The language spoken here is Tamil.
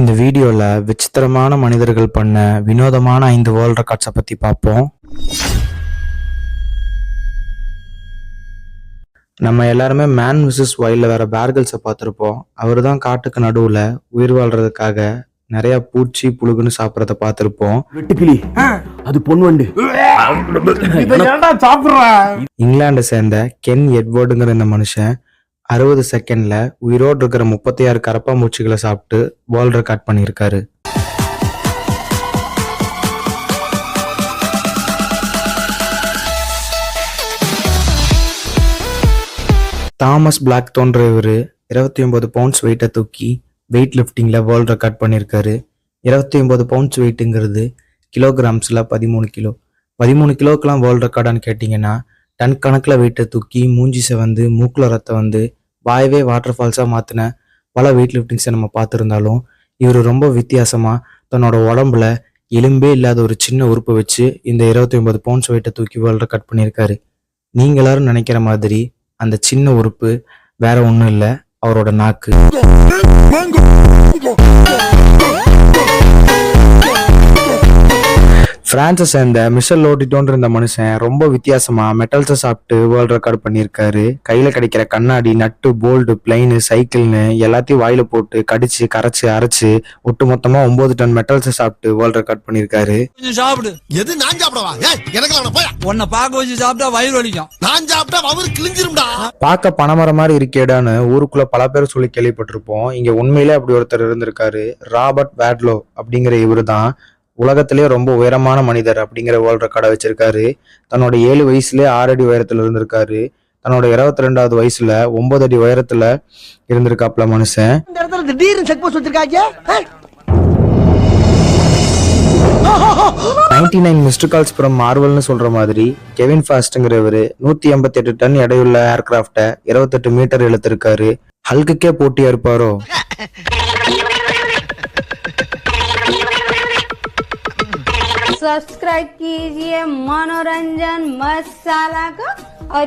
இந்த வீடியோல விசித்திரமான மனிதர்கள் பண்ண வினோதமான 5 வேர்ல்ட் ரெக்கார்ட்ஸை பத்தி பார்ப்போம். நம்ம எல்லாருமே மேன் விசஸ் வைல்ட்ல வேற பேர்கில்ஸை பார்த்துருப்போம். அவர் தான் காட்டுக்கு நடுவுல உயிர் வாழ்றதுக்காக நிறைய பூச்சி புழுகுன்னு சாப்பிட்றத பார்த்துருப்போம். வெட்டுக்கிளி அது பொன்வண்டு இங்கிலாண்டை சேர்ந்த கென் எட்வர்டுங்கிற இந்த மனுஷன் 60 செகண்ட்ல உயிரோடு இருக்கிற 36 கரப்பாம்பூச்சிகளை சாப்பிட்டு வேர்ல்ட் ரெக்கார்ட் பண்ணியிருக்காரு. தாமஸ் பிளாக் தோன்ற இவரு 29 பவுண்ட்ஸ் வெயிட்டை தூக்கி வெயிட் லிஃப்டிங்ல வேர்ல்ட் ரெக்கார்ட் பண்ணியிருக்காரு. 29 பவுண்ட்ஸ் வெயிட்டுங்கிறது கிலோகிராம்ஸ்ல 13 கிலோ. 13 கிலோக்கெல்லாம் வேர்ல்ட் ரெக்கார்டான்னு கேட்டிங்கன்னா டன் கணக்கில் வெயிட்டை தூக்கி மூஞ்சி செவந்து மூக்குல ரத்தம் வந்து வாயவே வாட்டர் ஃபால்ஸாக மாற்றின பல வெயிட் லிஃப்டிங்ஸை நம்ம பார்த்துருந்தாலும் இவர் ரொம்ப வித்தியாசமாக தன்னோட உடம்புல எலும்பே இல்லாத ஒரு சின்ன உறுப்பை வச்சு இந்த 29 பவுண்ட்ஸ் வெயிட்டை தூக்கி வேர்ல்ட் ரெக்கார்ட் பண்ணியிருக்காரு. நீங்கள் எல்லாரும் நினைக்கிற மாதிரி அந்த சின்ன உறுப்பு வேற ஒன்றும் இல்லை, அவரோட நாக்கு. பிரான்ஸை சேர்ந்த மிஷல் லோட்டிட்டோன்ற இந்த மனுஷன் ரொம்ப வித்தியாசமா மெட்டல்ஸை சாப்பிட்டு வேர்ல்ட் ரெக்கார்ட் பண்ணியிருக்காரு. கையில கிடைக்கிற கண்ணாடி, நட்டு, போல்டு, பிளைனு, சைக்கிள்னு எல்லாத்தையும் வாயில போட்டு கடிச்சு கரைச்சு அரைச்சு ஒட்டு மொத்தமா 9 டன் மெட்டல்ஸை சாப்பிட்டு வேர்ல்ட் ரெக்கார்ட் பண்ணியிருக்காரு. பார்க்க பணமர மாதிரி இருக்கேடான்னு ஊருக்குள்ள பல பேர் சொல்லி கேள்விப்பட்டிருப்போம். இங்க உண்மையிலே அப்படி ஒருத்தர் இருந்திருக்காரு. ராபர்ட் வேட்லோ அப்படிங்கிற இவரு தான் உலகத்திலேயே ரொம்ப உயரமான மனிதர் அப்படிங்கிற வேர்ல்ட் ரெக்கார்டை வச்சிருக்காரு. தன்னோட 7 வயசுலேயே 6 அடி உயரத்துல இருந்திருக்காரு. தன்னோட 22வது வயசுல 9 அடி உயரத்துல இருந்திருக்காப்ல மனுஷன். 99 மிஸ்டு கால்ஸ் ஃப்ரம் மார்வல்னு சொல்ற மாதிரி கெவின் ஃபாஸ்ட்ங்கிறவரு 188 டன் எடையுள்ள ஏர்கிராஃப்டை 28 மீட்டர் இழுத்திருக்காரு. ஹல்குக்கே போட்டியா இருப்பாரோ? सब्सक्राइब कीजिए मनोरंजन मसाला को और